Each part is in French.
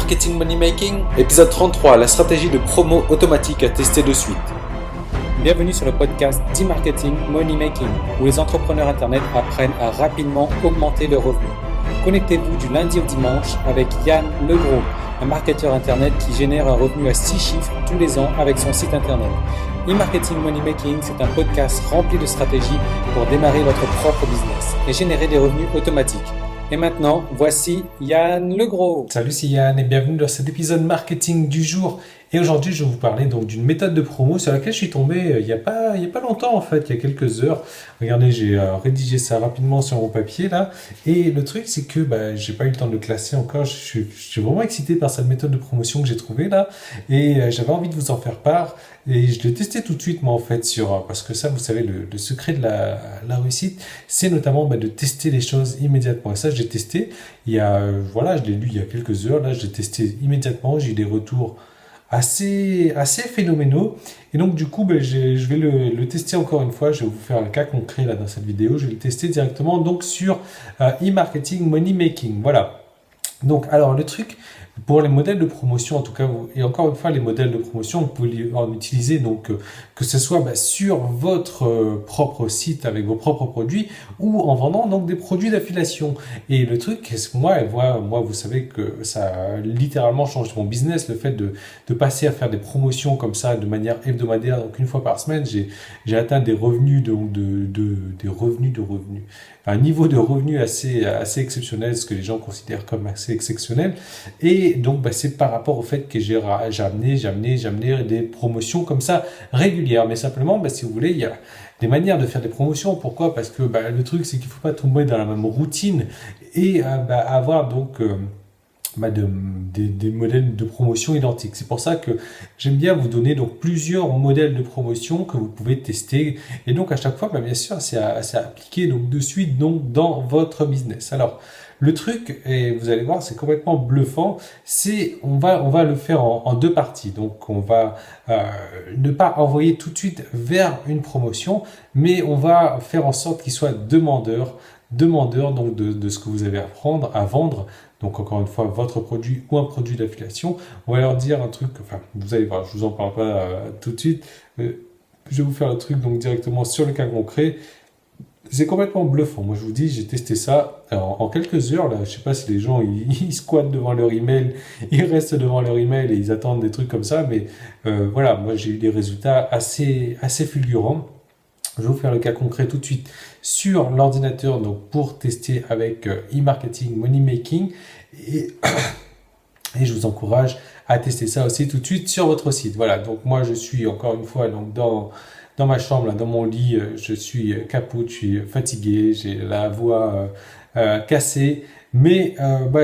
Marketing Money Making, épisode 33, la stratégie de promo automatique à tester de suite. Bienvenue sur le podcast d'e-marketing Money Making, où les entrepreneurs internet apprennent à rapidement augmenter leurs revenus. Connectez-vous du lundi au dimanche avec Yann Legros, un marketeur internet qui génère un revenu à 6 chiffres tous les ans avec son site internet. E-marketing Money Making, c'est un podcast rempli de stratégies pour démarrer votre propre business et générer des revenus automatiques. Et maintenant, voici Yann Legros. Salut, c'est Yann et bienvenue dans cet épisode marketing du jour. Et aujourd'hui, je vais vous parler donc d'une méthode de promo sur laquelle je suis tombé il y a pas longtemps en fait, il y a quelques heures. Regardez, j'ai rédigé ça rapidement sur mon papier là. Et le truc, c'est que j'ai pas eu le temps de le classer encore. Je suis vraiment excité par cette méthode de promotion que j'ai trouvée là. Et j'avais envie de vous en faire part. Et je l'ai testé tout de suite moi en fait parce que ça, vous savez, le secret de la réussite, c'est notamment de tester les choses immédiatement. Et ça, j'ai testé. Je l'ai lu il y a quelques heures. Là, j'ai testé immédiatement. J'ai eu des retours assez phénoménaux. Et donc du coup, je vais le tester encore une fois. Je vais vous faire un cas concret là dans cette vidéo. Je vais le tester directement donc sur e-marketing money making. Voilà. Donc alors le truc pour les modèles de promotion, en tout cas, et encore une fois, les modèles de promotion, vous pouvez en utiliser donc que ce soit sur votre propre site avec vos propres produits ou en vendant donc des produits d'affiliation. Et le truc, c'est que moi, vous savez que ça a littéralement changé mon business, le fait de passer à faire des promotions comme ça de manière hebdomadaire, donc une fois par semaine, j'ai atteint des revenus un niveau de revenus assez exceptionnel, ce que les gens considèrent comme assez exceptionnel. Et donc, c'est par rapport au fait que j'ai amené des promotions comme ça régulières. Mais simplement, si vous voulez, il y a des manières de faire des promotions. Pourquoi ? Parce que le truc, c'est qu'il ne faut pas tomber dans la même routine et avoir donc des modèles de promotion identiques. C'est pour ça que j'aime bien vous donner donc plusieurs modèles de promotion que vous pouvez tester. Et donc, à chaque fois, bien sûr, c'est à appliquer donc de suite donc dans votre business. Alors, le truc, et vous allez voir, c'est complètement bluffant, on va le faire en deux parties. Donc, on va ne pas envoyer tout de suite vers une promotion, mais on va faire en sorte qu'il soit demandeur donc de ce que vous avez à vendre. Donc, encore une fois, votre produit ou un produit d'affiliation. On va leur dire un truc, vous allez voir, je vous en parle pas tout de suite. Je vais vous faire le truc donc directement sur le cas concret. C'est complètement bluffant. Moi, je vous dis, j'ai testé ça en quelques heures. Là, je sais pas si les gens ils squattent devant leur email, ils restent devant leur email et ils attendent des trucs comme ça. Mais voilà, moi, j'ai eu des résultats assez fulgurants. Je vais vous faire le cas concret tout de suite sur l'ordinateur, donc pour tester avec e-marketing money making et je vous encourage à tester ça aussi tout de suite sur votre site. Voilà, donc moi je suis encore une fois donc dans ma chambre, là, dans mon lit, je suis capote, je suis fatigué, j'ai la voix cassée, mais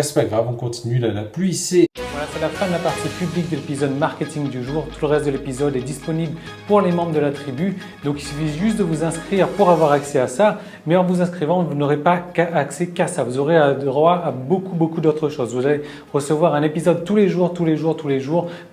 c'est pas grave, on continue. Là, la pluie c'est... Voilà, c'est la fin de la partie publique de l'épisode marketing du jour. Tout le reste de l'épisode est disponible pour les membres de la tribu. Donc il suffit juste de vous inscrire pour avoir accès à ça. Mais en vous inscrivant, vous n'aurez pas accès qu'à ça. Vous aurez droit à beaucoup d'autres choses. Vous allez recevoir un épisode tous les jours.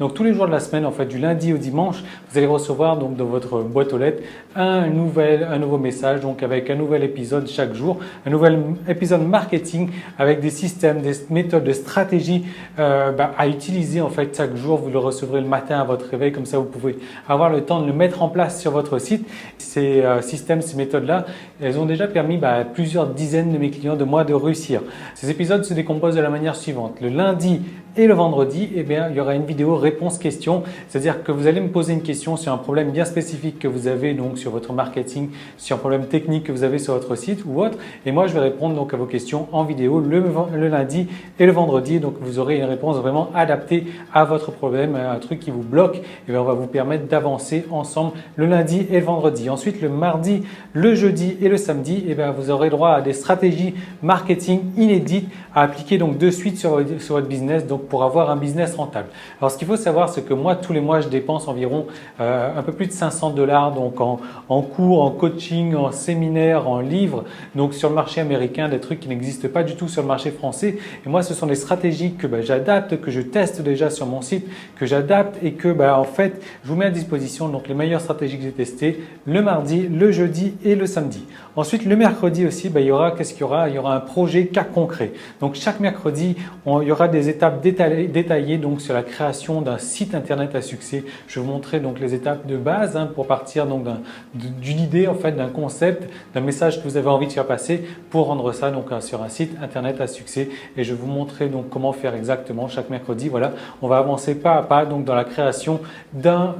Donc tous les jours de la semaine, en fait, du lundi au dimanche, vous allez recevoir donc dans votre boîte aux lettres un nouveau message, donc avec un nouvel épisode chaque jour, un nouvel épisode marketing avec des systèmes, des méthodes, des stratégies à utiliser en fait chaque jour. Vous le recevrez le matin à votre réveil, comme ça vous pouvez avoir le temps de le mettre en place sur votre site. Ces systèmes, ces méthodes-là, elles ont déjà permis à plusieurs dizaines de mes clients de moi de réussir. Ces épisodes se décomposent de la manière suivante. Le lundi et le vendredi, il y aura une vidéo réponse-question, c'est-à-dire que vous allez me poser une question sur un problème bien spécifique que vous avez donc sur votre marketing, sur un problème technique que vous avez sur votre site ou autre, et moi je vais répondre donc à vos questions en vidéo le lundi et le vendredi. Donc vous aurez une réponse vraiment adaptée à votre problème, un truc qui vous bloque, et on va vous permettre d'avancer ensemble le lundi et le vendredi. Ensuite, le mardi, le jeudi et le samedi, vous aurez droit à des stratégies marketing inédites à appliquer donc de suite sur votre business, donc pour avoir un business rentable. Alors, ce qu'il faut savoir, c'est que moi, tous les mois, je dépense environ un peu plus de $500 donc en cours, en coaching, en séminaire, en livres, donc sur le marché américain, des trucs qui n'existent pas du tout sur le marché français. Et moi, ce sont des stratégies que j'adapte, que je je teste déjà sur mon site, que j'adapte et que en fait, je vous mets à disposition donc les meilleures stratégies que j'ai testées le mardi, le jeudi et le samedi. Ensuite, le mercredi aussi, il y aura, qu'est-ce qu'il y aura? Il y aura un projet cas concret. Donc, chaque mercredi, il y aura des étapes détaillées donc, sur la création d'un site internet à succès. Je vais vous montrer donc les étapes de base pour partir donc d'une idée, en fait, d'un concept, d'un message que vous avez envie de faire passer pour rendre ça donc, sur un site internet à succès. Et je vais vous montrer donc comment faire exactement chaque mercredi. Voilà, on va avancer pas à pas donc, dans la création d'un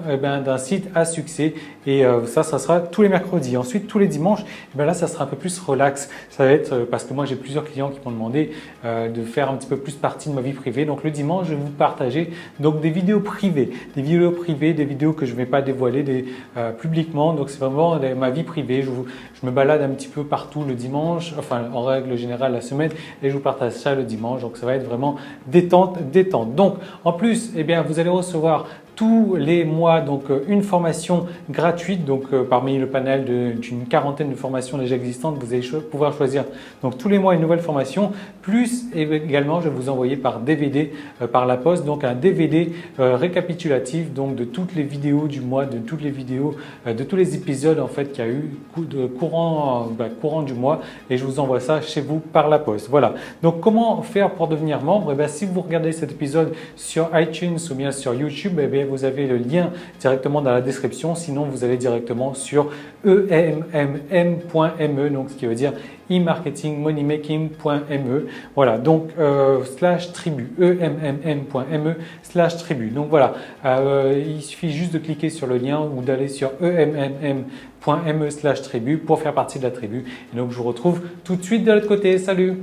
site à succès. Et ça sera tous les mercredis. Ensuite, tous les dimanches, là, ça sera un peu plus relax. Ça va être parce que moi, j'ai plusieurs clients qui m'ont demandé de faire un petit peu plus partie de ma vie privée. Donc, le dimanche, je vais vous partager donc, des vidéos privées. Des vidéos que je ne vais pas dévoiler publiquement. Donc, c'est vraiment ma vie privée. Je me balade un petit peu partout le dimanche, enfin, en règle générale, la semaine, et je vous partage ça le dimanche. Donc, ça va être vraiment détente. Donc, en plus, vous allez recevoir tous les mois donc une formation gratuite donc parmi le panel d'une quarantaine de formations déjà existantes, vous allez pouvoir choisir donc tous les mois une nouvelle formation, plus également je vais vous envoyer par DVD par la poste donc un DVD récapitulatif donc de toutes les vidéos du mois, de toutes les vidéos de tous les épisodes en fait qu'il y a eu courant du mois, et je vous envoie ça chez vous par la poste. Voilà. Donc comment faire pour devenir membre? Si vous regardez cet épisode sur iTunes ou bien sur YouTube, vous avez le lien directement dans la description. Sinon, vous allez directement sur emmm.me, donc ce qui veut dire e-marketingmoneymaking.me. Voilà, donc /tribu, emmm.me/tribu. Donc voilà, il suffit juste de cliquer sur le lien ou d'aller sur emmm.me/tribu pour faire partie de la tribu. Et donc, je vous retrouve tout de suite de l'autre côté. Salut!